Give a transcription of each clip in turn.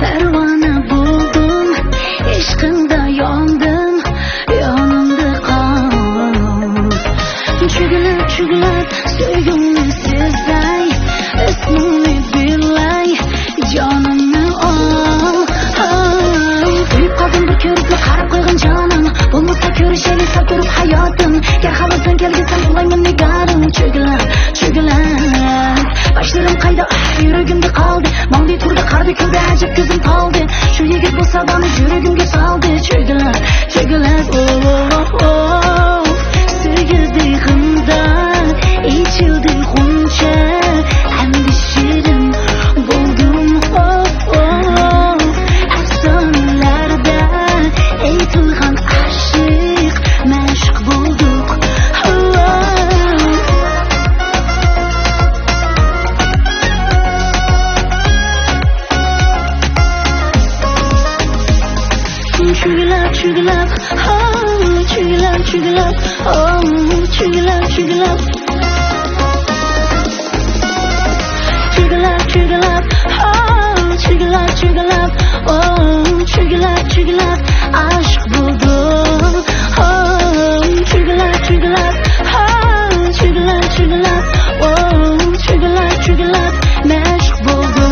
pervona buldum, ishqingda yondim, yonimda qol. Chugilib sevgimni sezay, ismimni bilay, jonimni ol. Kuyib qoldim bir ko'ribni qarab qo'ygin jonim, bo'lmasa ko'rishaylik sal turib hayotim. Gar havasdan kelgizsam ulangan nigarim. Chugilib boshlarim qayda, yuragimda qoldi, mongli turdi qardi kuldi, ajib ko'zim qoldi. Shu yigit bu savdoni yuragimga soldi. Chugilib sevgildi g'imdan, ichildi xuncha, endi shirin bo'ldim. Afsonalarda aytilgan aşık, mashq bo'ldik. Chugilab, oh, chugilab. Chugilab, oh, chugilab, aşk buldum. Oh, chugilab, oh, chugilab, oh, chugilab, mashq buldum.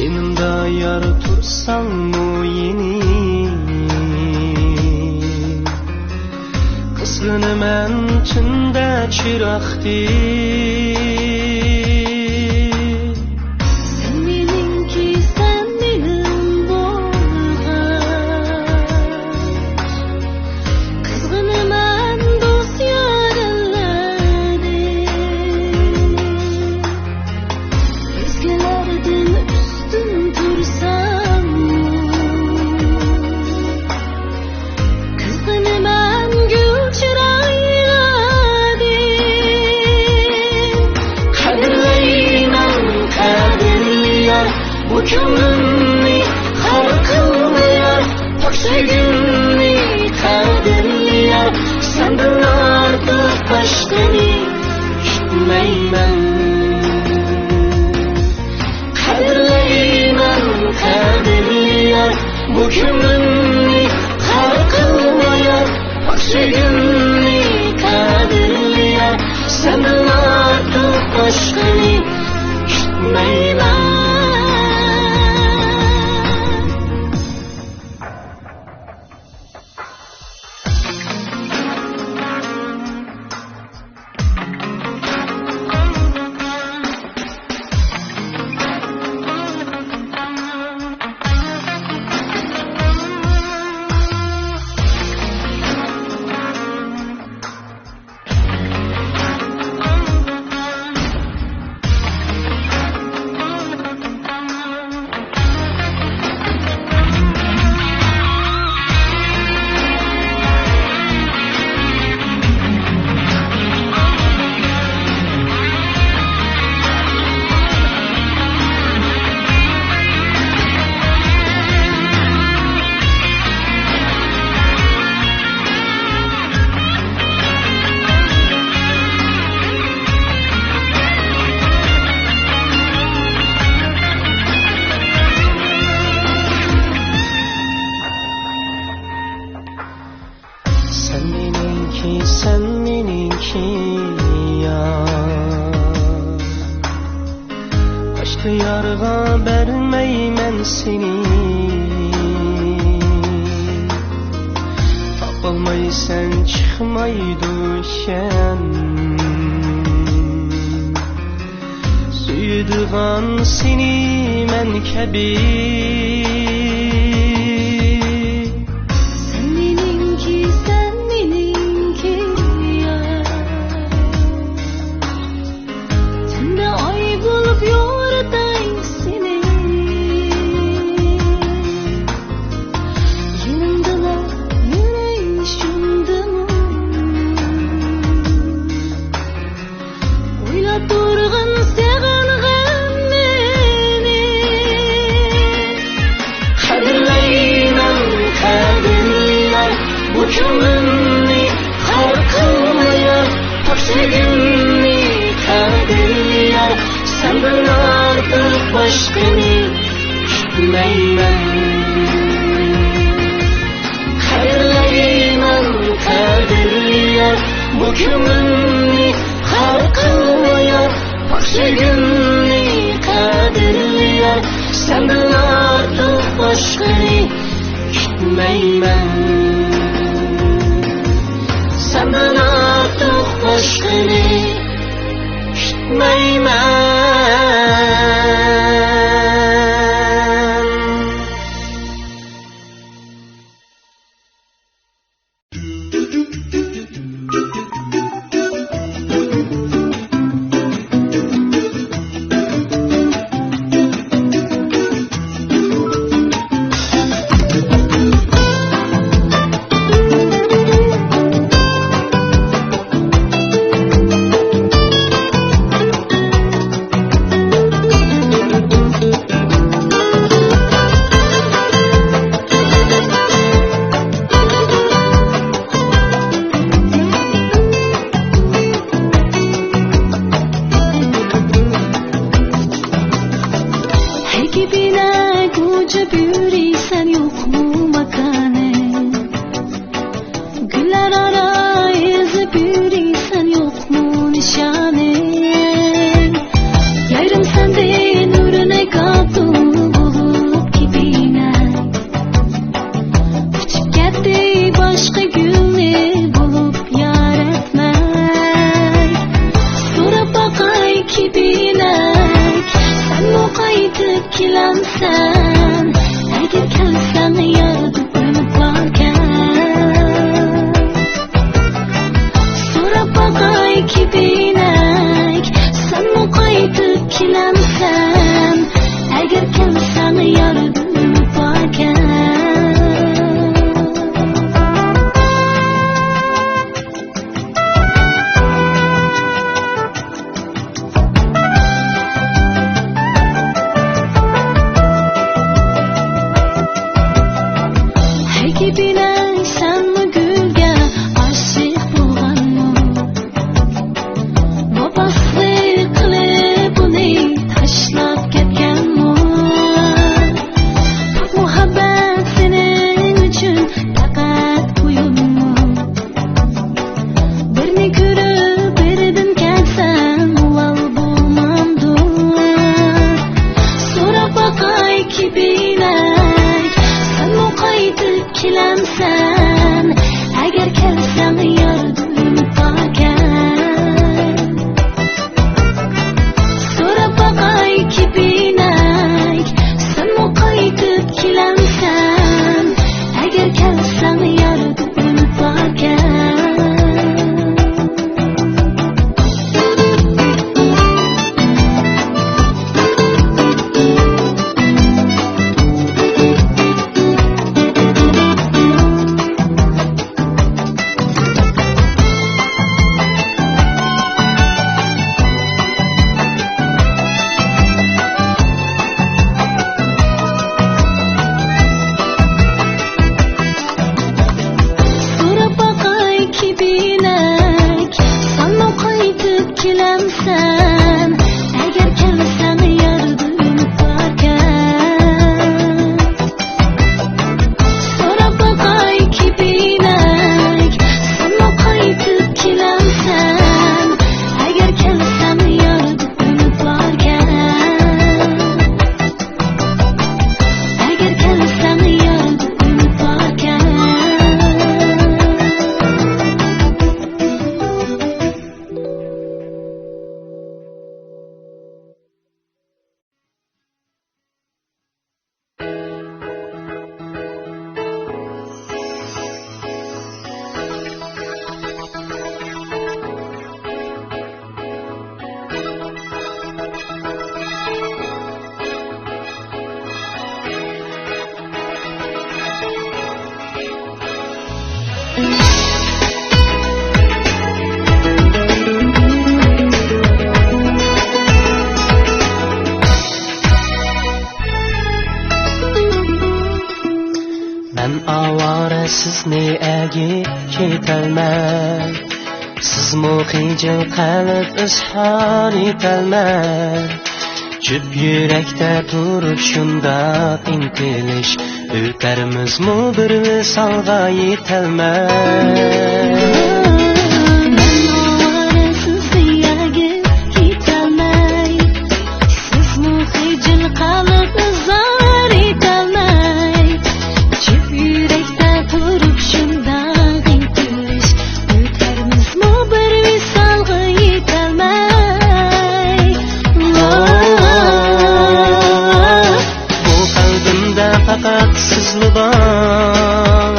Yanımda yar tutsan mı yeni, kızgını men tünde çıraktı. Gönlümni halkılmaya, pak sevgimni kaderliye, senden artık başkani gitmeymen. Kaderleymen kaderliye, bu gönlümni halkılmaya, pak sevgimni kaderliye, senden artık başkani gitmeymen. başka yarga vermeymen seni. Tapılmaysan çıkmaydı işen. Suyduğan seni men kebi. Kömürni har kılmaya, sevgimni kaderliye. Senden artık başkını bilmeymen. Kaderleymen kaderliye. Bu kömürni har kılmaya, sevgimni kaderliye. Senden artık başkını bilmeymen. Senden artık başkını gitmeymen. sizni agi ketolmay, sizmu xijil qalb izhor etolmay, jup yurakda turib shundoq intilish, o'tarmizmu bir visolga yetolmay. Fakat sizli var,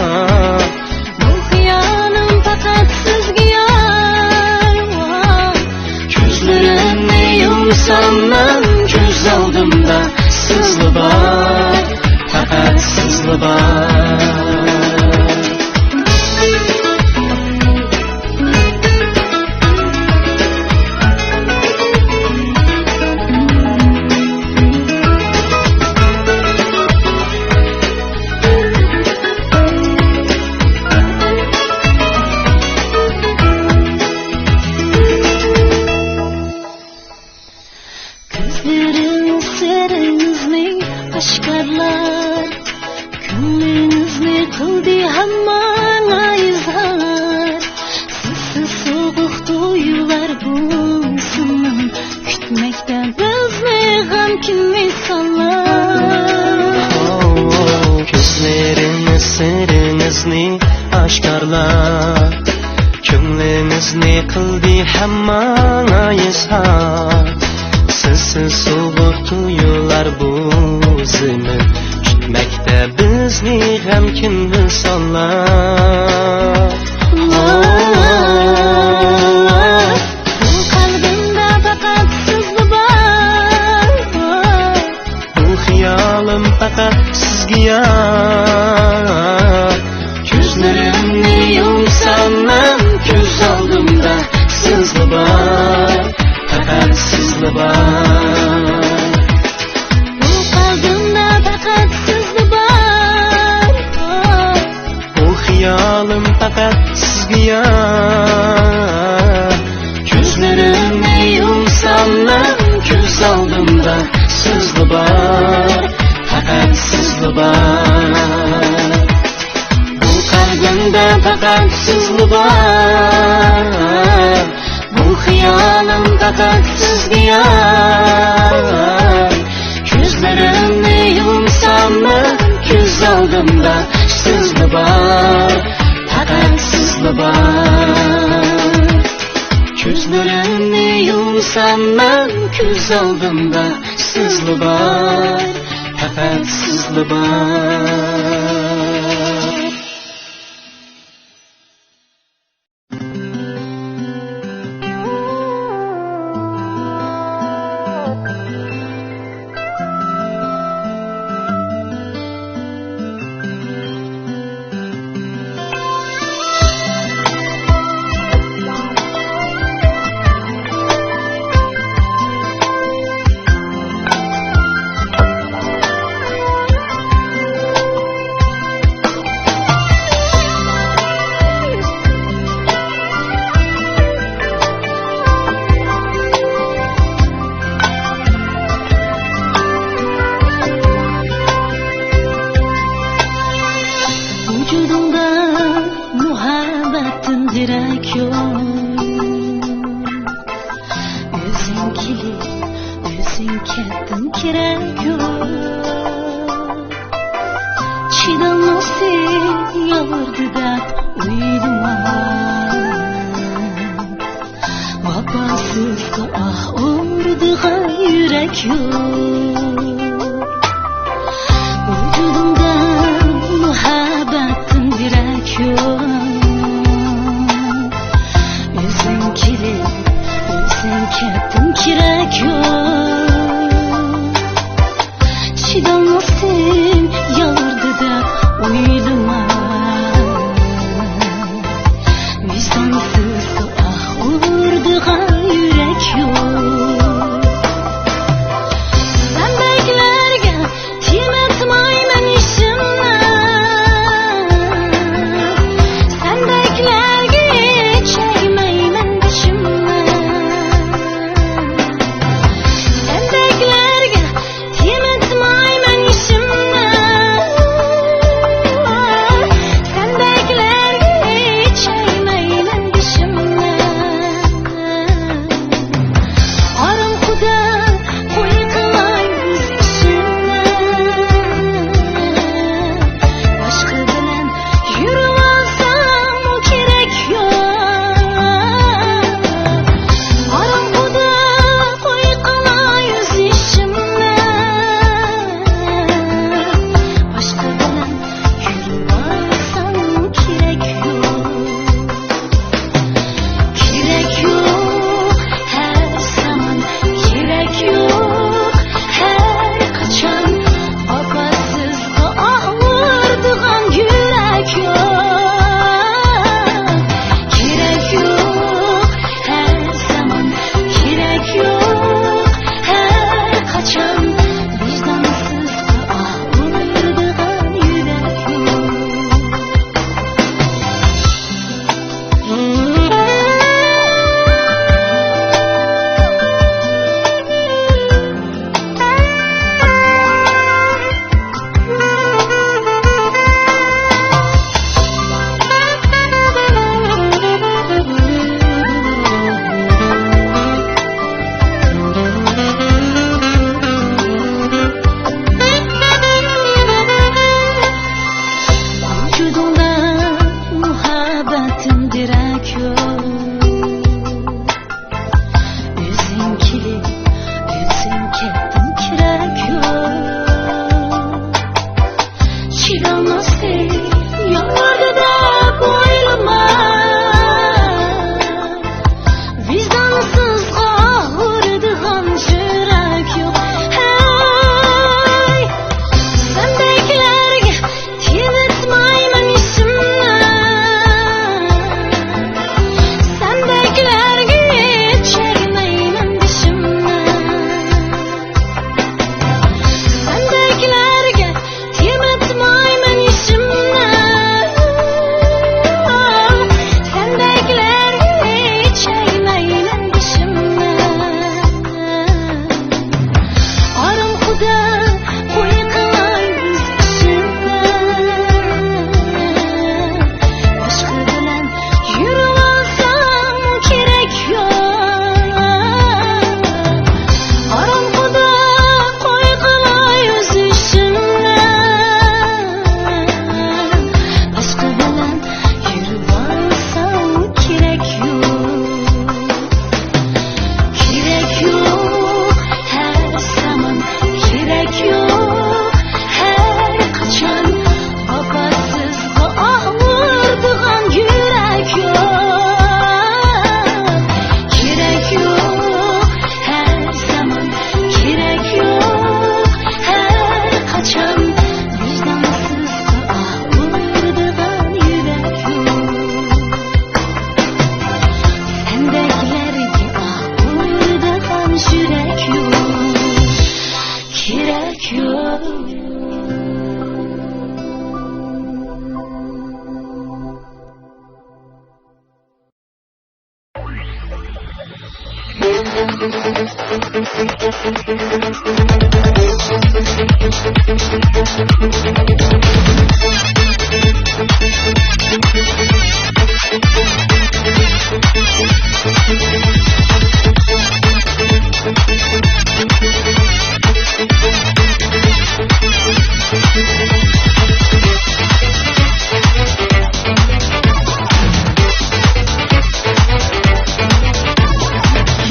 bu xiyolim fakat sizga yor. Ko'zlarimni yumsam men ko'z oldimda sizli var, fakat sizli var. Aşkarlar ko'nglingizning qildi hamma izhor, sizsiz sovuq to'ylar bo'lsin, kutmoqda bizni g'amkin misollar. Ko'zlaringiz siringizni oshkorlar, ko'nglingizni qildi hamma izhor, sizsiz sovuq to'ylar bo'lsin, kutmoqda bizni g'amkin misollar. Bu qalbimda faqat sizli bor, bu xiyolim faqat sizga yor. Ko'zlarimni yumsam men ko'z oldimda sizli bor, faqat sizli bor. bu qalbimda faqat sizli bor, Bu xiyolim faqat sizga yor. Ko'zlarimni yumsam men ko'z oldimda sizli bor, faqat sizli bor. Bu qalbimda faqat sizli bor, bu xiyolim faqat sizga yor. Ko'zlarimni yumsam men ko'z oldimda sizli bor, faqat sizli bor. Ko'zlarimni yumsam men ko'z oldimda sizli bor, faqat sizli bor. Vücudumda muhabbetin direk yok. Özün kilip, özün kettin kerek yok. Çiğdamlısı yavurdu da uyudum vapasız ah orduğa yürek yok. Vücudumda muhabbetin direk yok. Özün kilip, özün kettin kerek yok. Çiğdamlısın yavurdu da uyudum vicdansız ah orduğa yürek yok. Sen beklerken tim etmaymen işimden.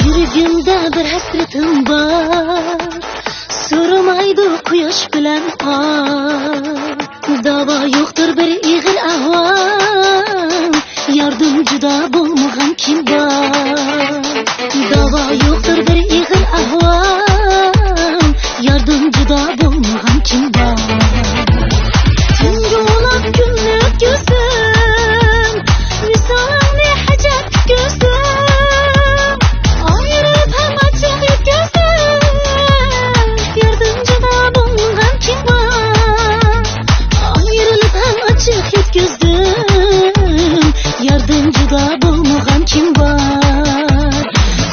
Yüreğimde bir hasretim var, so'ramaydi quyosh bilan qor. Davo yo'qdir bir ig'ir ahvol, yardım juda bo'lmagan kim bor. Davo yo'qdir bir ig'ir ahvol, yardım juda bo'lmagan kim bor. Tunga ulab kunlik ko'zim, visolni hajat ko'zim, ayrılıb ham açıq yetkazdim, yardım juda bo'lmagan kim bor. Ayrılıb ham açıq yetkazdim, yardım juda bo'lmagan kim bor.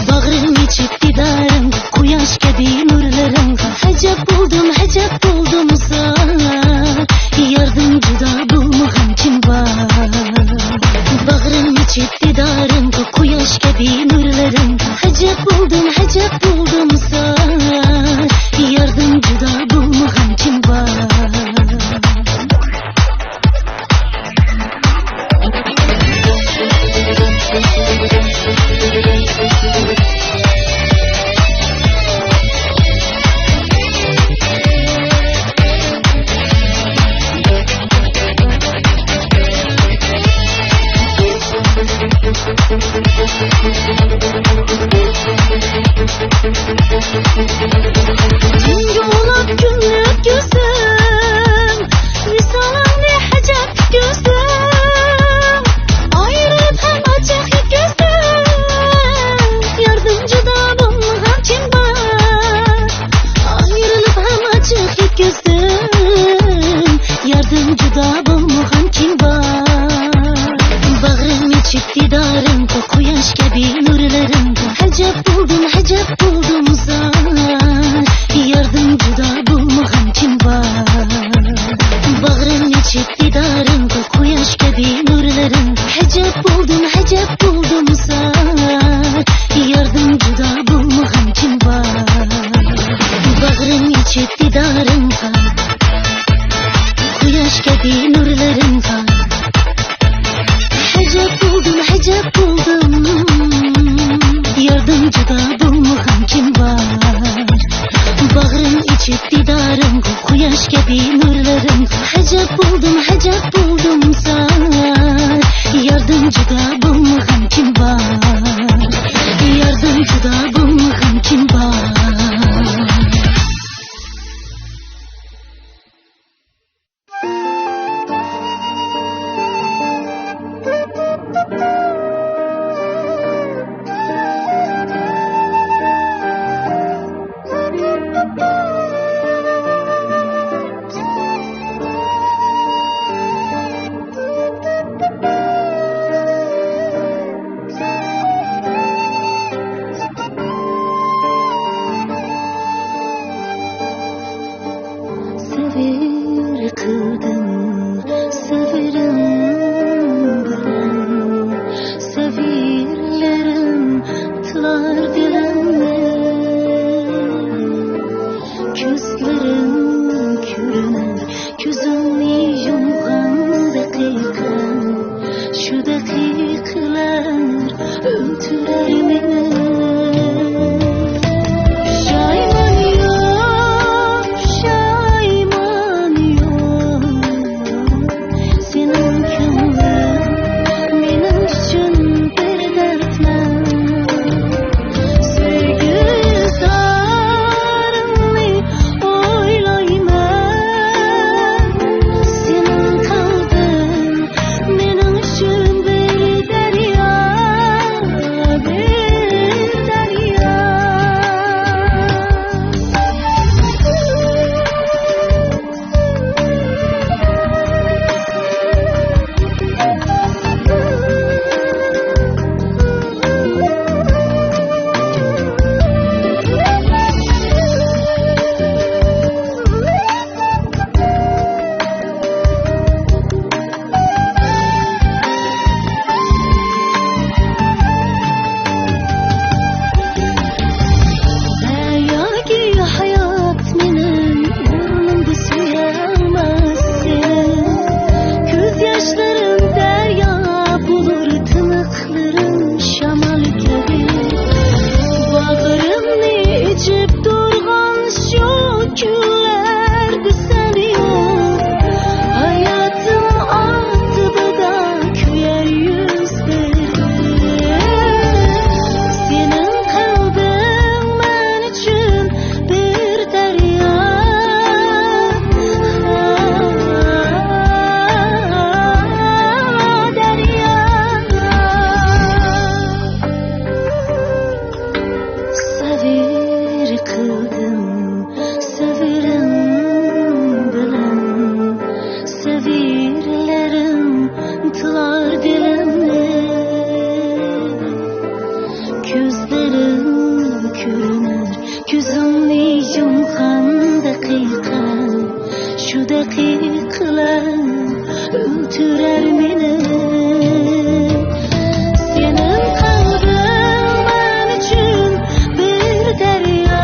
Bag'rim ichib didarim, quyosh kabi nurlarim, ajab bo'ldim zor, yardım juda bo'lmagan kim bor. Bag'rim ichib didarim, quyosh kabi nurlarim, ajab bo'ldim zor, yardım juda bo'lmagan kim bor. Tunga ulab kunlik ko'zim, visolni hajat ko'zim, ayrılıb ham açıq yetkazdim, yardım juda bo'lmagan kim bor. Ayrılıb ham açıq yetkazdim, yardım juda bo'lmagan kim bor. Bag'rim ichib didarim, quyosh kabi nurlarim, ajab bo'ldim zor, yardım juda bo'lmagan kim bor. Bag'rim ichib didarim, quyosh kabi nurlarim, ajab bo'ldim zor, yardım juda bo'lmagan kim bor. Bag'rim ichib didarim, quyosh kabi nurlarim, ajab bo'ldim yardım juda bo'lmagan kim bor. Bag'rim ichib didarim, quyosh kabi nurlarim, ajab bo'ldim zor, yardım juda bo'lmagan kim bor. Yardım juda bo'lmagan kim bor. Sevir kıldım, severim bilen, sevirlerim tılar dilemle. Gözlerim körüner, gözümü yumgan dakikan, şu dakikalar öldürer beni. yumg'an daqiqa shu daqiqalar o'tirar meni sening qalbing men uchun bir daryo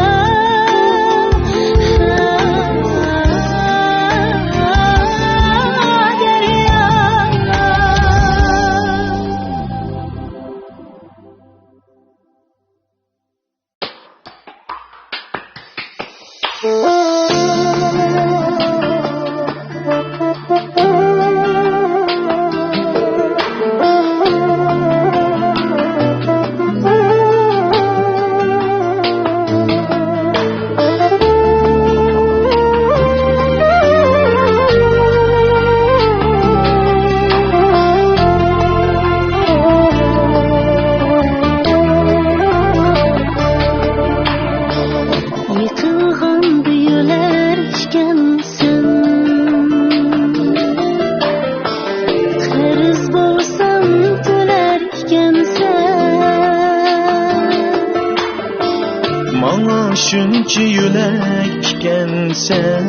Shuncha yo'lakkansan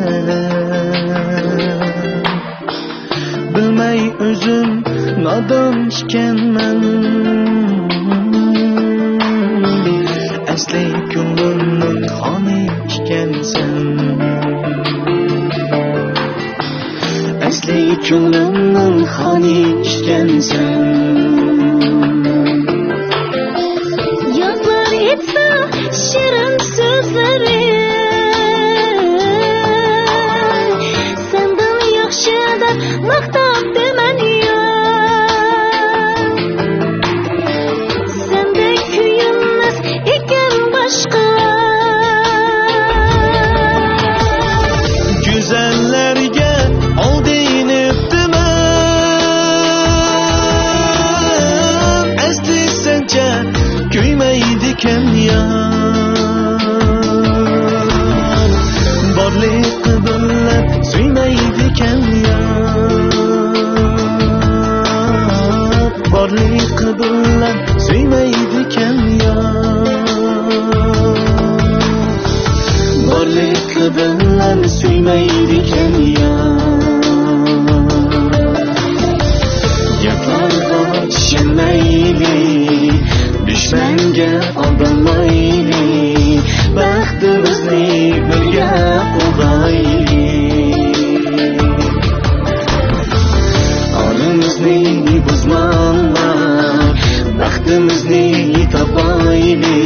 bilmay o'zim nodon ekanman asli ko'nglimning xoni ekansan asli ko'nglimning xoni ekansan yozlar etsa shirin so'zlari sendan yaxshi deb maqtab deman yo sendek kuyinmas ekan boshqa go'zallarga aldinibdiman asli sencha kuymaydi ekan ya borlik bilan suymaydi ekan ya borlik bilan suymaydi ekan ya borlik bilan suymaydi ekan ya gaplarga tushunmayli dushmanga aldanmayli baxtimizni birga qurayli onimizni buzmanglar baxtimizni topayli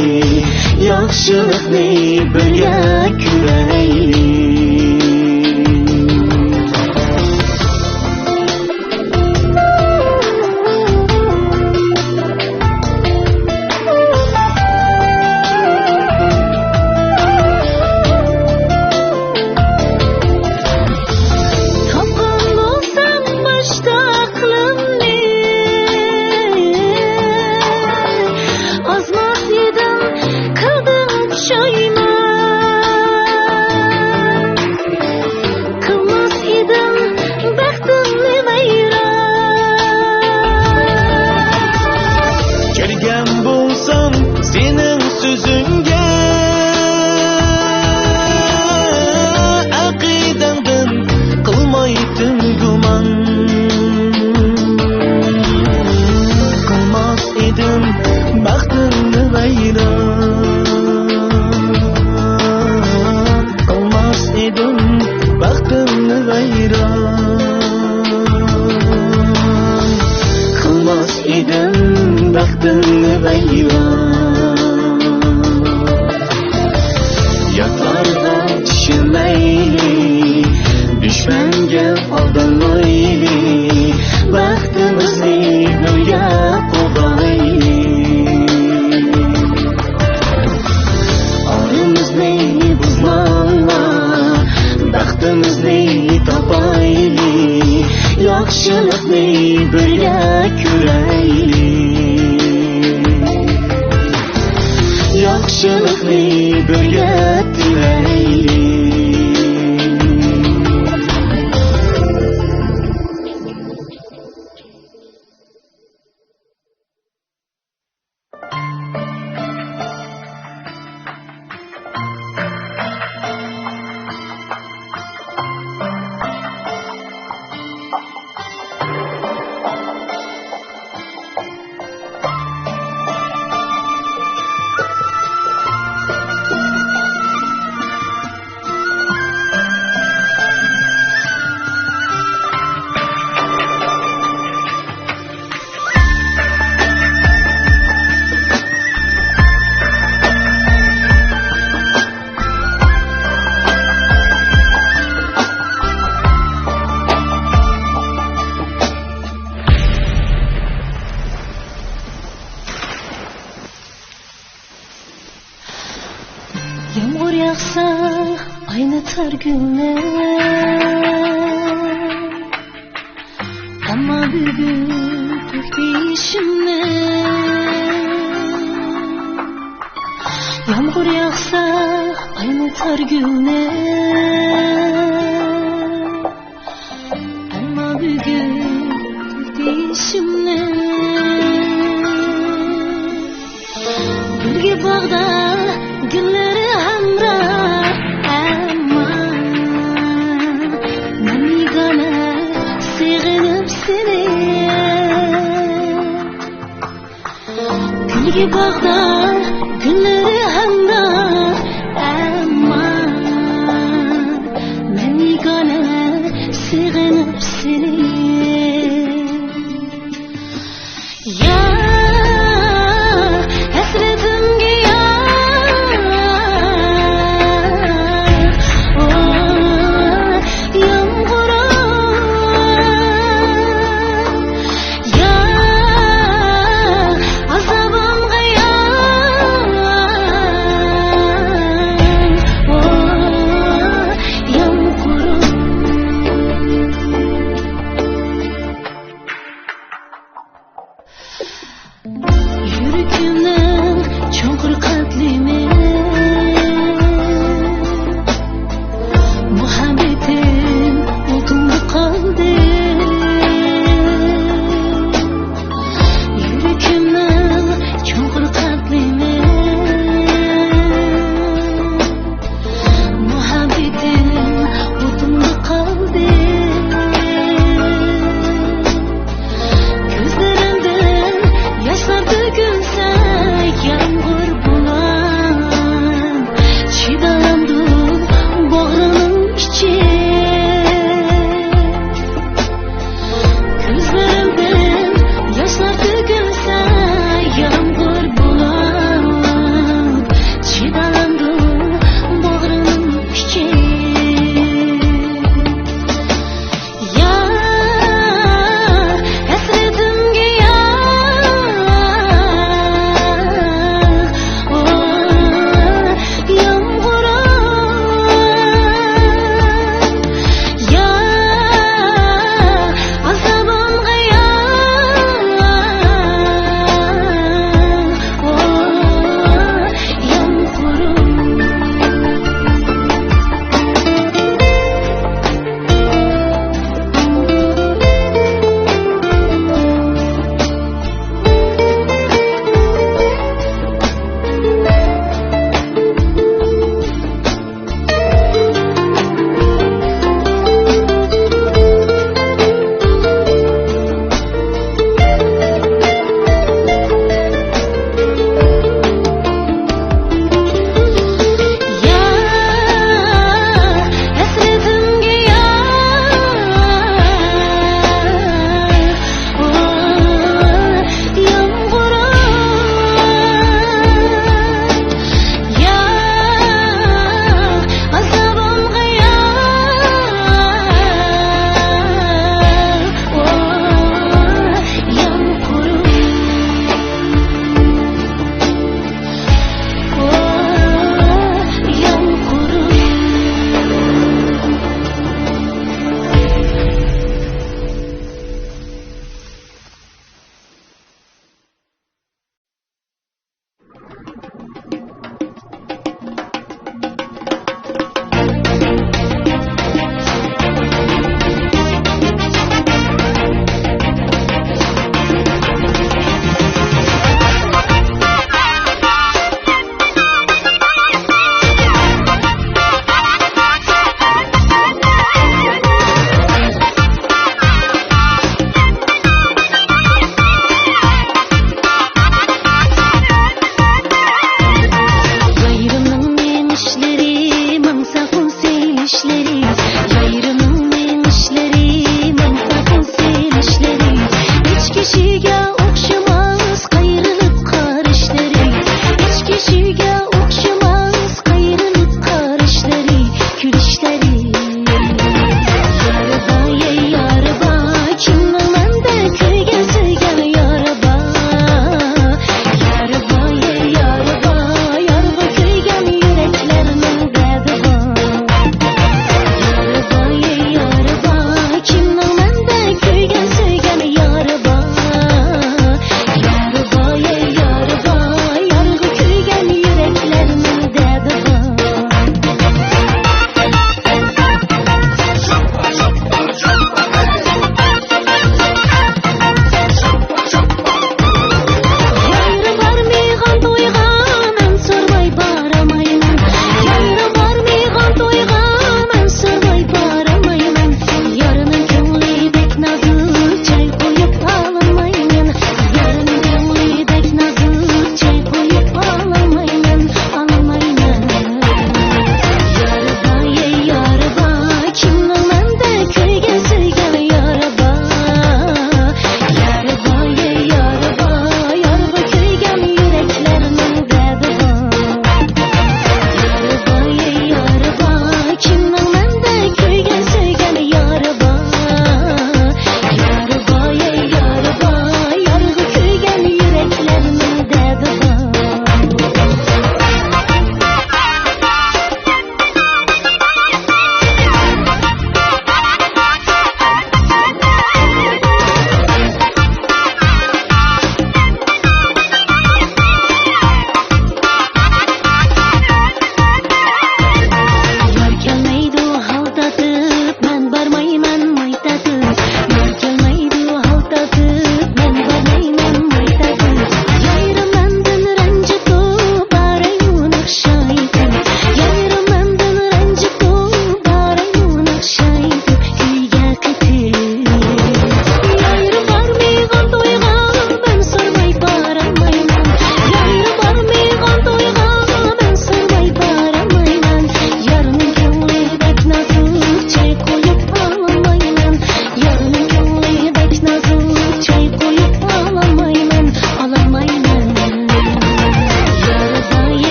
yaxshilikni birga ko'rayli yağsa aynatar günler. Ama bugün deyişimle yağmur yağsa aynatar günler. Ama bugün deyişimle gülge bağda gülleri hamra. Ama namigana sığınıp seni gülge bağda